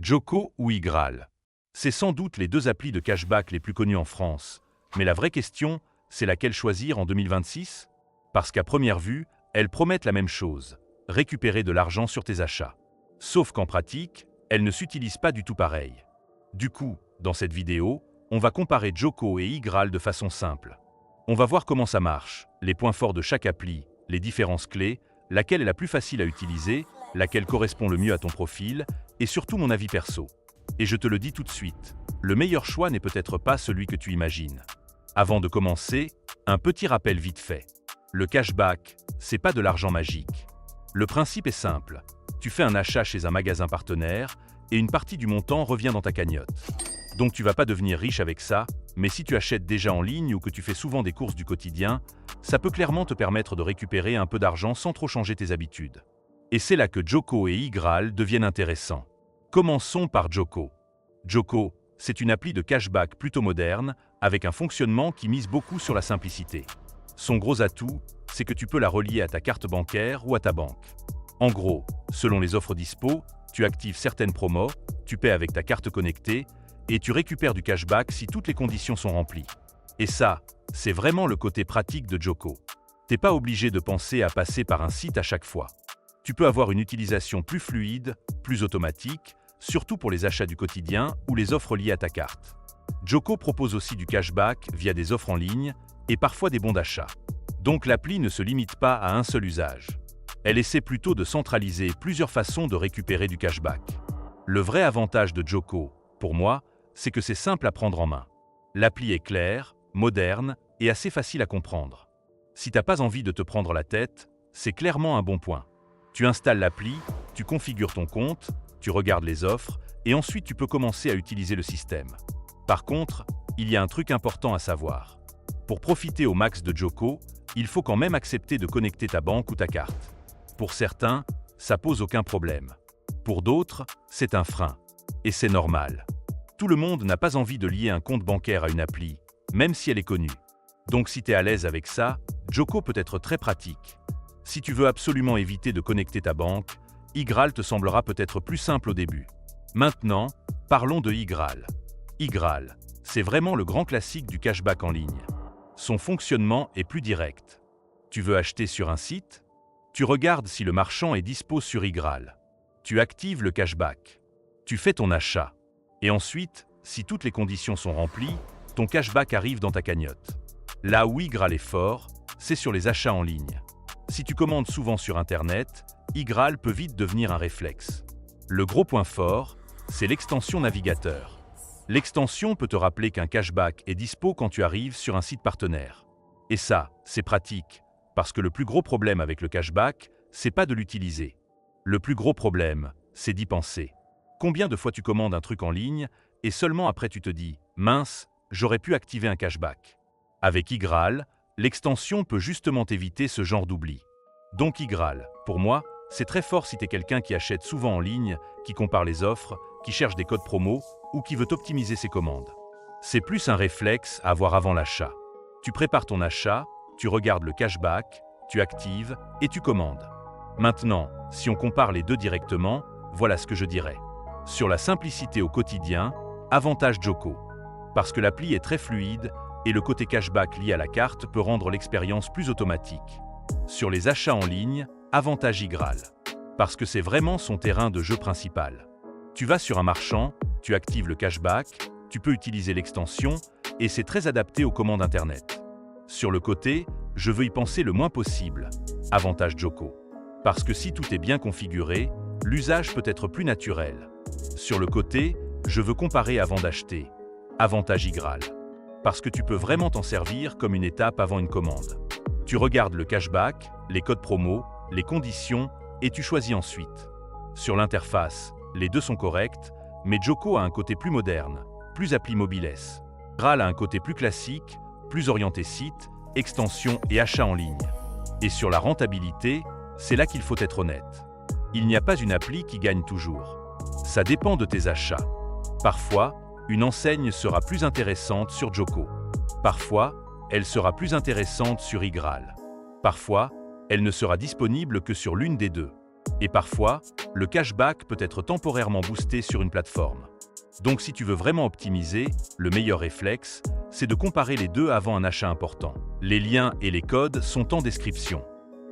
Joko ou iGraal. C'est sans doute les deux applis de cashback les plus connues en France. Mais la vraie question, c'est laquelle choisir en 2026? Parce qu'à première vue, elles promettent la même chose, récupérer de l'argent sur tes achats. Sauf qu'en pratique, elles ne s'utilisent pas du tout pareil. Du coup, dans cette vidéo, on va comparer Joko et iGraal de façon simple. On va voir comment ça marche, les points forts de chaque appli, les différences clés, laquelle est la plus facile à utiliser, laquelle correspond le mieux à ton profil, et surtout mon avis perso. Et je te le dis tout de suite, le meilleur choix n'est peut-être pas celui que tu imagines. Avant de commencer, un petit rappel vite fait. Le cashback, c'est pas de l'argent magique. Le principe est simple. Tu fais un achat chez un magasin partenaire et une partie du montant revient dans ta cagnotte. Donc tu vas pas devenir riche avec ça, mais si tu achètes déjà en ligne ou que tu fais souvent des courses du quotidien, ça peut clairement te permettre de récupérer un peu d'argent sans trop changer tes habitudes. Et c'est là que Joko et iGraal deviennent intéressants. Commençons par Joko. Joko, c'est une appli de cashback plutôt moderne, avec un fonctionnement qui mise beaucoup sur la simplicité. Son gros atout, c'est que tu peux la relier à ta carte bancaire ou à ta banque. En gros, selon les offres dispo, tu actives certaines promos, tu paies avec ta carte connectée et tu récupères du cashback si toutes les conditions sont remplies. Et ça, c'est vraiment le côté pratique de Joko. T'es pas obligé de penser à passer par un site à chaque fois. Tu peux avoir une utilisation plus fluide, plus automatique, surtout pour les achats du quotidien ou les offres liées à ta carte. Joko propose aussi du cashback via des offres en ligne et parfois des bons d'achat. Donc l'appli ne se limite pas à un seul usage. Elle essaie plutôt de centraliser plusieurs façons de récupérer du cashback. Le vrai avantage de Joko, pour moi, c'est que c'est simple à prendre en main. L'appli est claire, moderne et assez facile à comprendre. Si t'as pas envie de te prendre la tête, c'est clairement un bon point. Tu installes l'appli, tu configures ton compte, tu regardes les offres et ensuite tu peux commencer à utiliser le système. Par contre, il y a un truc important à savoir. Pour profiter au max de Joko, il faut quand même accepter de connecter ta banque ou ta carte. Pour certains, ça pose aucun problème. Pour d'autres, c'est un frein. Et c'est normal. Tout le monde n'a pas envie de lier un compte bancaire à une appli, même si elle est connue. Donc si tu es à l'aise avec ça, Joko peut être très pratique. Si tu veux absolument éviter de connecter ta banque, iGraal te semblera peut-être plus simple au début. Maintenant, parlons de iGraal. iGraal, c'est vraiment le grand classique du cashback en ligne. Son fonctionnement est plus direct. Tu veux acheter sur un site? Tu regardes si le marchand est dispo sur iGraal. Tu actives le cashback. Tu fais ton achat. Et ensuite, si toutes les conditions sont remplies, ton cashback arrive dans ta cagnotte. Là où iGraal est fort, c'est sur les achats en ligne. Si tu commandes souvent sur Internet, iGraal peut vite devenir un réflexe. Le gros point fort, c'est l'extension navigateur. L'extension peut te rappeler qu'un cashback est dispo quand tu arrives sur un site partenaire. Et ça, c'est pratique, parce que le plus gros problème avec le cashback, c'est pas de l'utiliser. Le plus gros problème, c'est d'y penser. Combien de fois tu commandes un truc en ligne et seulement après tu te dis « mince, j'aurais pu activer un cashback ». Avec iGraal, l'extension peut justement éviter ce genre d'oubli. Donc iGraal, pour moi, c'est très fort si tu es quelqu'un qui achète souvent en ligne, qui compare les offres, qui cherche des codes promo ou qui veut optimiser ses commandes. C'est plus un réflexe à avoir avant l'achat. Tu prépares ton achat, tu regardes le cashback, tu actives et tu commandes. Maintenant, si on compare les deux directement, voilà ce que je dirais. Sur la simplicité au quotidien, avantage Joko. Parce que l'appli est très fluide et le côté cashback lié à la carte peut rendre l'expérience plus automatique. Sur les achats en ligne, avantage iGraal. Parce que c'est vraiment son terrain de jeu principal. Tu vas sur un marchand, tu actives le cashback, tu peux utiliser l'extension et c'est très adapté aux commandes Internet. Sur le côté, je veux y penser le moins possible. Avantage Joko. Parce que si tout est bien configuré, l'usage peut être plus naturel. Sur le côté, je veux comparer avant d'acheter. Avantage iGraal. Parce que tu peux vraiment t'en servir comme une étape avant une commande. Tu regardes le cashback, les codes promo, les conditions et tu choisis ensuite. Sur l'interface, les deux sont corrects, mais Joko a un côté plus moderne, plus appli mobiles. iGraal a un côté plus classique, plus orienté site, extension et achat en ligne. Et sur la rentabilité, c'est là qu'il faut être honnête. Il n'y a pas une appli qui gagne toujours. Ça dépend de tes achats. Parfois, une enseigne sera plus intéressante sur Joko. Parfois, elle sera plus intéressante sur iGraal. Parfois, elle ne sera disponible que sur l'une des deux. Et parfois, le cashback peut être temporairement boosté sur une plateforme. Donc si tu veux vraiment optimiser, le meilleur réflexe, c'est de comparer les deux avant un achat important. Les liens et les codes sont en description.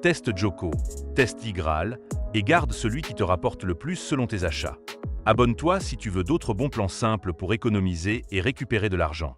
Teste Joko, teste iGraal et garde celui qui te rapporte le plus selon tes achats. Abonne-toi si tu veux d'autres bons plans simples pour économiser et récupérer de l'argent.